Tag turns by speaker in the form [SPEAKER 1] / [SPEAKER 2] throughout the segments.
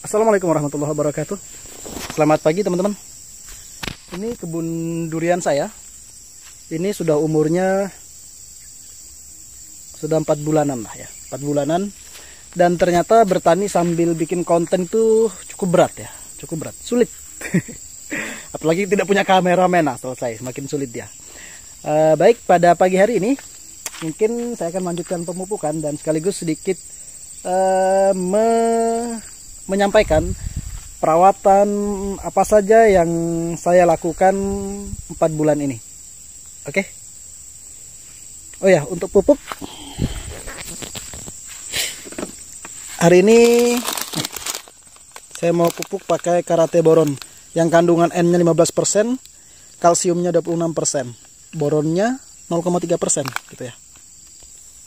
[SPEAKER 1] Assalamualaikum warahmatullahi wabarakatuh. Selamat pagi teman-teman. Ini kebun durian saya. Ini sudah umurnya sudah 4 bulanan lah ya, 4 bulanan. Dan ternyata bertani sambil bikin konten itu cukup berat ya, cukup berat, sulit. Apalagi tidak punya kameramen, nah selesai, semakin sulit ya. Baik, pada pagi hari ini mungkin saya akan melanjutkan pemupukan dan sekaligus sedikit menyampaikan perawatan apa saja yang saya lakukan 4 bulan ini. Oke. Oh ya, untuk pupuk hari ini saya mau pupuk pakai Karate Boron yang kandungan N-nya 15%, kalsiumnya 26%, boronnya 0,3% gitu ya.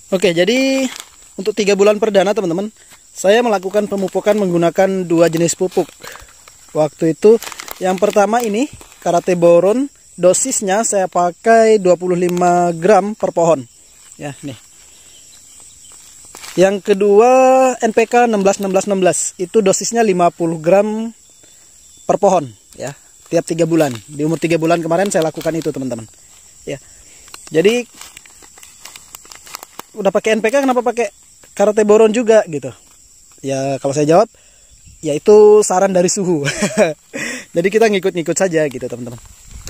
[SPEAKER 1] Oke, jadi untuk 3 bulan perdana teman-teman, saya melakukan pemupukan menggunakan 2 jenis pupuk. Waktu itu yang pertama ini Karate Boron, dosisnya saya pakai 25 gram per pohon. Ya, nih. Yang kedua NPK 16-16-16, itu dosisnya 50 gram per pohon ya, tiap 3 bulan. Di umur 3 bulan kemarin saya lakukan itu teman-teman. Ya. Jadi udah pakai NPK, kenapa pakai Karate Boron juga gitu? Ya kalau saya jawab, yaitu saran dari suhu. Jadi kita ngikut-ngikut saja gitu teman-teman.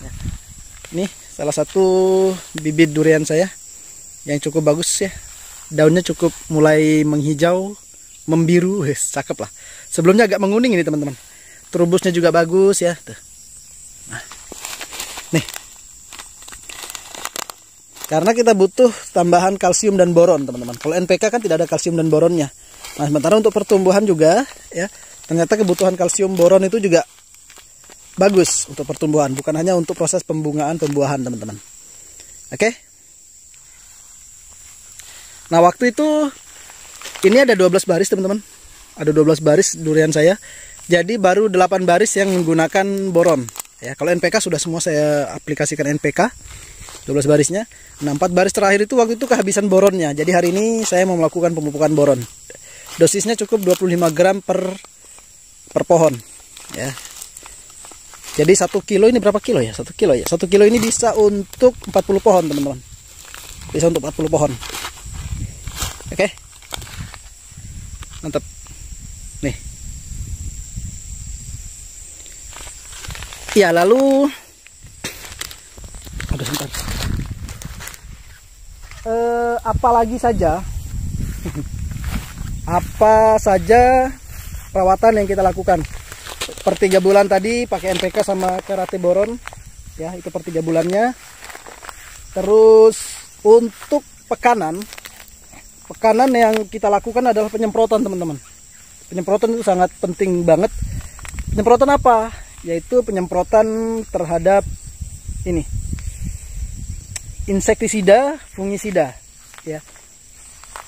[SPEAKER 1] Ya. Ini salah satu bibit durian saya yang cukup bagus ya. Daunnya cukup mulai menghijau, membiru, cakep lah. Sebelumnya agak menguning ini teman-teman. Terubusnya juga bagus ya. Tuh. Nah, nih. Karena kita butuh tambahan kalsium dan boron teman-teman. Kalau NPK kan tidak ada kalsium dan boronnya. Nah, sementara untuk pertumbuhan juga ya, ternyata kebutuhan kalsium boron itu juga bagus untuk pertumbuhan, bukan hanya untuk proses pembungaan pembuahan teman-teman. Oke. Nah, waktu itu ini ada 12 baris teman-teman. Ada 12 baris durian saya. Jadi baru 8 baris yang menggunakan boron. Ya, kalau NPK sudah semua saya aplikasikan NPK 12 barisnya. Nah, 4 baris terakhir itu waktu itu kehabisan boronnya. Jadi hari ini saya mau melakukan pemupukan boron. Dosisnya cukup 25 gram per pohon ya. Jadi 1 kilo ini berapa kilo ya? 1 kilo ya. 1 kilo ini bisa untuk 40 pohon teman-teman. Bisa untuk 40 pohon. Oke. Mantap. Nih. Ya, lalu aduh sebentar. Apalagi saja apa saja perawatan yang kita lakukan per 3 bulan tadi pakai NPK sama Karate Boron ya, itu per 3 bulannya. Terus untuk pekanan yang kita lakukan adalah penyemprotan teman-teman. Penyemprotan itu sangat penting banget. Penyemprotan apa? Yaitu penyemprotan terhadap ini insektisida, fungisida ya.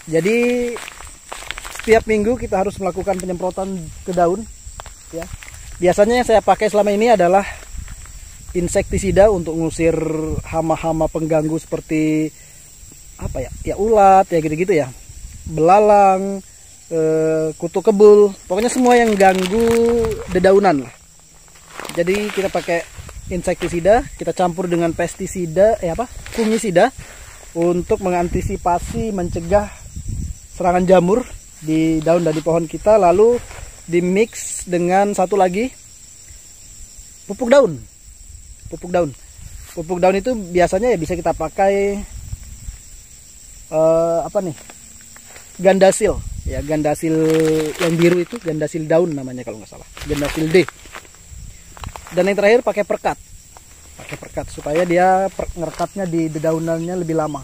[SPEAKER 1] Jadi setiap minggu kita harus melakukan penyemprotan ke daun ya. Biasanya yang saya pakai selama ini adalah insektisida untuk ngusir hama-hama pengganggu seperti apa ya? Ya ulat ya gitu-gitu ya. Belalang, kutu kebul, pokoknya semua yang ganggu dedaunan lah. Jadi kita pakai insektisida, kita campur dengan pestisida fungisida untuk mengantisipasi mencegah serangan jamur di daun dan di pohon kita. Lalu dimix dengan satu lagi pupuk daun. Pupuk daun itu biasanya ya bisa kita pakai Gandasil ya, Gandasil yang biru itu, Gandasil daun namanya kalau nggak salah, Gandasil D. Dan yang terakhir pakai perkat supaya dia ngerekatnya di dedaunannya lebih lama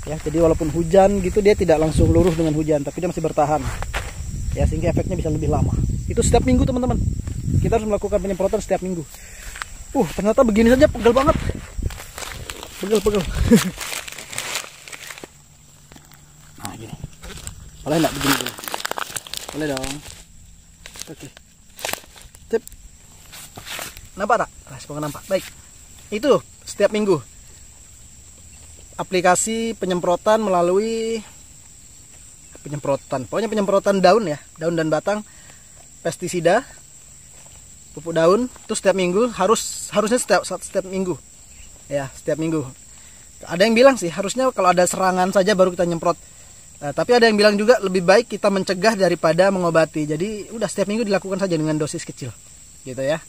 [SPEAKER 1] ya. Jadi walaupun hujan gitu dia tidak langsung luruh dengan hujan, tapi dia masih bertahan ya, sehingga efeknya bisa lebih lama. Itu setiap minggu teman-teman, kita harus melakukan penyemprotan setiap minggu. Ternyata begini saja pegel banget, pegel. Nah gini, boleh nggak begini dulu? Boleh dong. Oke. Tip. Nampak tak? Semoga nampak. Baik. Itu setiap minggu. Aplikasi penyemprotan melalui pokoknya penyemprotan daun ya, daun dan batang pestisida, pupuk daun itu setiap minggu, harusnya setiap minggu. Ya, setiap minggu. Ada yang bilang sih harusnya kalau ada serangan saja baru kita nyemprot. Tapi ada yang bilang juga lebih baik kita mencegah daripada mengobati. Jadi udah setiap minggu dilakukan saja dengan dosis kecil. Gitu ya.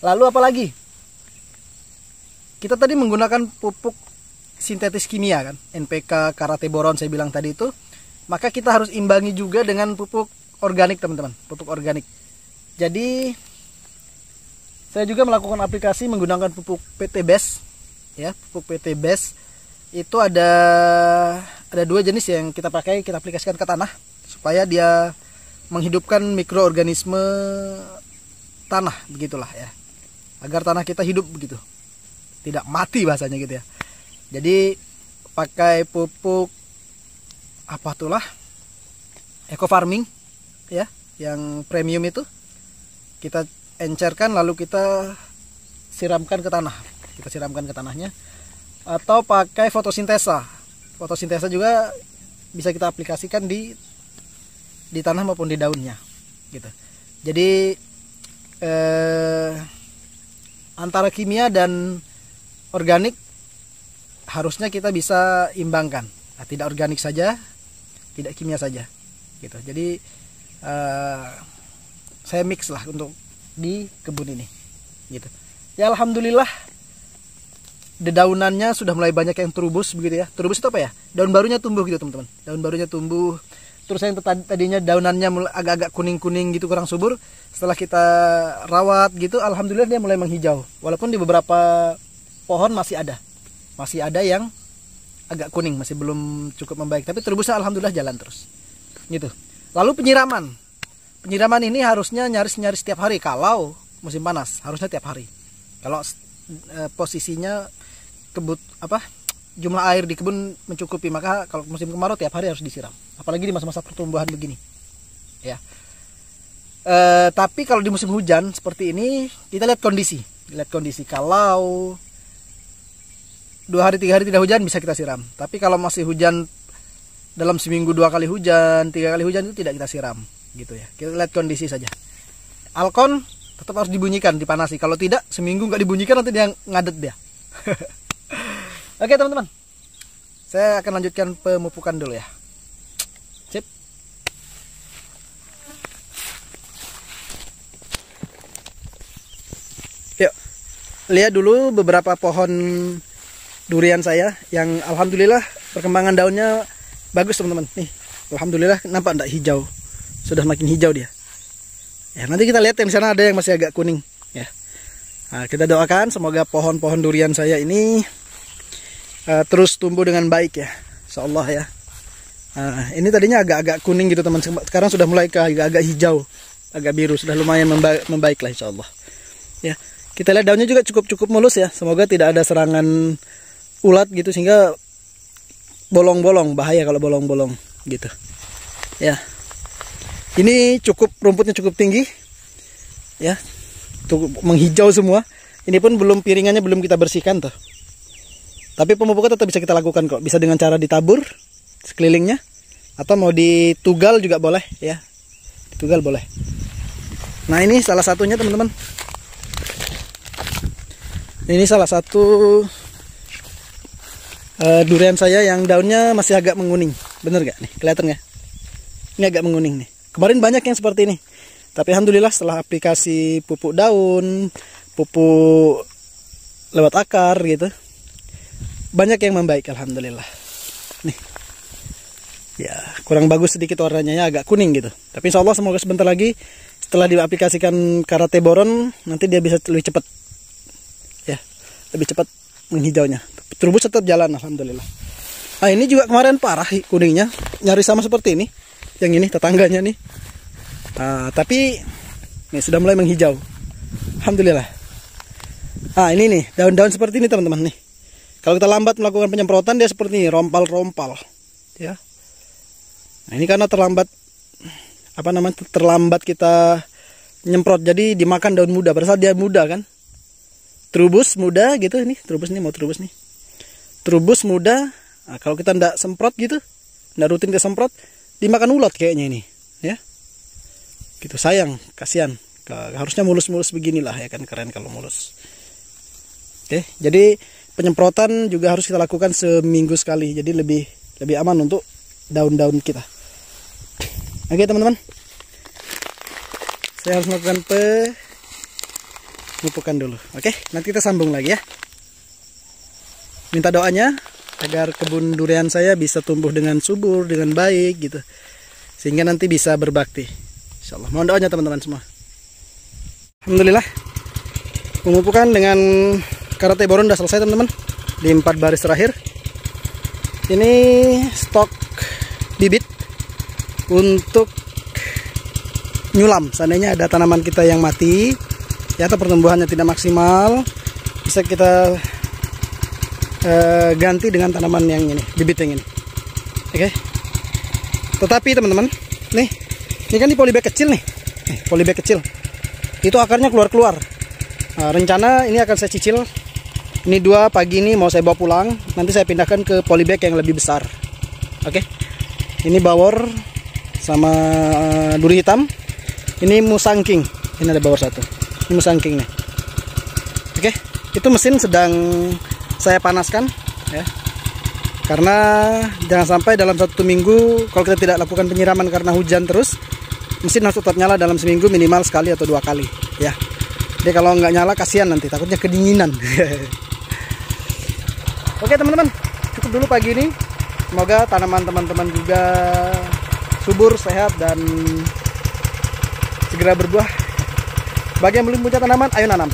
[SPEAKER 1] Lalu apa lagi? Kita tadi menggunakan pupuk sintetis kimia kan, NPK, karate boron saya bilang tadi itu. Maka kita harus imbangi juga dengan pupuk organik teman-teman, pupuk organik. Jadi saya juga melakukan aplikasi menggunakan pupuk PT Best, ya, pupuk PT Best itu ada 2 jenis yang kita pakai, kita aplikasikan ke tanah supaya dia menghidupkan mikroorganisme tanah, begitulah ya, agar tanah kita hidup begitu, tidak mati bahasanya gitu ya. Jadi pakai pupuk apa itulah eco farming ya, yang premium itu kita encerkan lalu kita siramkan ke tanah, kita siramkan ke tanahnya, atau pakai fotosintesa. Fotosintesa juga bisa kita aplikasikan di tanah maupun di daunnya gitu. Jadi antara kimia dan organik harusnya kita bisa imbangkan. Nah, tidak organik saja, tidak kimia saja gitu. Jadi saya mix lah untuk di kebun ini gitu. Ya alhamdulillah dedaunannya sudah mulai banyak yang terubus begitu ya. Terubus itu apa ya? Daun barunya tumbuh gitu teman-teman. Daun barunya tumbuh. Terus yang tadinya daunannya agak-agak kuning-kuning gitu, kurang subur, setelah kita rawat gitu, alhamdulillah dia mulai menghijau. Walaupun di beberapa pohon masih ada yang agak kuning, masih belum cukup membaik, tapi terubusnya alhamdulillah jalan terus gitu. Lalu penyiraman ini harusnya nyaris setiap hari. Kalau musim panas harusnya tiap hari. Kalau posisinya jumlah air di kebun mencukupi, maka kalau musim kemarau tiap hari harus disiram, apalagi di masa-masa pertumbuhan begini ya. Tapi kalau di musim hujan seperti ini kita lihat kondisi. Kalau 2 hari 3 hari tidak hujan bisa kita siram. Tapi kalau masih hujan dalam seminggu 2 kali hujan, 3 kali hujan, itu tidak kita siram gitu ya. Kita lihat kondisi saja. Alkon tetap harus dibunyikan, dipanasi. Kalau tidak, seminggu nggak dibunyikan nanti dia ngadet dia. Oke teman-teman, saya akan lanjutkan pemupukan dulu ya. Sip. Yuk, lihat dulu beberapa pohon durian saya yang alhamdulillah perkembangan daunnya bagus teman-teman. Nih, alhamdulillah nampak enggak hijau, sudah makin hijau dia. Ya, nanti kita lihat yang di sana ada yang masih agak kuning ya. Nah, kita doakan semoga pohon-pohon durian saya ini terus tumbuh dengan baik ya, insyaallah ya. Nah, ini tadinya agak-agak kuning gitu teman, sekarang sudah mulai ke agak-agak hijau, agak biru, sudah lumayan membaik lah insyaallah. Ya, kita lihat daunnya juga cukup mulus ya. Semoga tidak ada serangan ulat gitu sehingga bolong-bolong, bahaya kalau bolong-bolong gitu. Ya. Ini rumputnya cukup tinggi. Ya. Menghijau semua. Ini pun piringannya belum kita bersihkan tuh. Tapi pemupukan tetap bisa kita lakukan kok. Bisa dengan cara ditabur sekelilingnya atau mau ditugal juga boleh ya. Ditugal boleh. Nah, ini salah satunya teman-teman. Ini salah satu durian saya yang daunnya masih agak menguning. Bener gak nih? Kelihatan gak? Ini agak menguning nih. Kemarin banyak yang seperti ini. Tapi alhamdulillah setelah aplikasi pupuk daun, pupuk lewat akar gitu, banyak yang membaik alhamdulillah. Nih. Ya, kurang bagus sedikit warnanya ya, agak kuning gitu. Tapi insya Allah semoga sebentar lagi setelah diaplikasikan karate boron nanti dia bisa lebih cepat. Ya, lebih cepat menghijaunya. Terubus tetap jalan alhamdulillah. Nah, ini juga kemarin parah kuningnya, nyaris sama seperti ini. Yang ini tetangganya nih. Tapi nih sudah mulai menghijau. Alhamdulillah. Ini nih, daun-daun seperti ini teman-teman nih. Kalau kita lambat melakukan penyemprotan dia seperti ini, rompal-rompal. Ya. Nah, ini karena terlambat kita nyemprot, jadi dimakan daun muda. Pada saat dia muda kan. Terubus muda gitu, ini terubus nih, mau terubus nih. Terubus muda. Nah, kalau kita ndak semprot gitu, ndak rutin kita semprot, dimakan ulat kayaknya ini, ya. gitu. Sayang, kasihan. Harusnya mulus-mulus beginilah ya kan, keren kalau mulus. Oke, jadi penyemprotan juga harus kita lakukan seminggu sekali. Jadi lebih aman untuk daun-daun kita. Oke teman-teman, saya harus melakukan pemupukan dulu. Oke, nanti kita sambung lagi ya. Minta doanya agar kebun durian saya bisa tumbuh dengan subur, dengan baik gitu, sehingga nanti bisa berbakti. Insyaallah. Mohon doanya teman-teman semua. Alhamdulillah, pemupukan dengan karate boron udah selesai teman-teman, di 4 baris terakhir. Ini stok bibit untuk nyulam. Seandainya ada tanaman kita yang mati ya, atau pertumbuhannya tidak maksimal, bisa kita ganti dengan tanaman yang ini, bibit yang ini. Oke. Tetapi teman-teman, nih kan di polybag kecil nih, polybag kecil. Itu akarnya keluar. Rencana ini akan saya cicil. Ini 2 pagi ini mau saya bawa pulang. Nanti saya pindahkan ke polybag yang lebih besar. Oke. Ini bawor sama duri hitam. Ini musangking. Ini ada bawor 1. Ini musangking nih. Oke. Itu mesin sedang saya panaskan ya. Karena jangan sampai dalam 1 minggu kalau kita tidak lakukan penyiraman karena hujan terus, mesin harus tetap nyala dalam seminggu minimal sekali atau 2 kali ya. Jadi kalau nggak nyala kasihan nanti, takutnya kedinginan. Oke teman-teman, cukup dulu pagi ini. Semoga tanaman teman-teman juga subur, sehat, dan segera berbuah. Bagi yang belum punya tanaman, ayo nanam.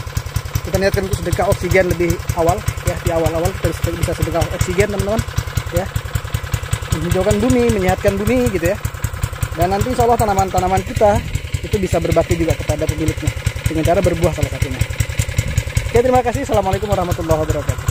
[SPEAKER 1] Kita niatkan untuk sedekah oksigen lebih awal ya, di awal-awal kita bisa sedekah oksigen teman-teman ya, menghijaukan bumi, menyehatkan bumi gitu ya. Dan nanti insya Allah tanaman-tanaman kita itu bisa berbakti juga kepada pemiliknya dengan cara berbuah salah satunya. Oke, terima kasih. Assalamualaikum warahmatullahi wabarakatuh.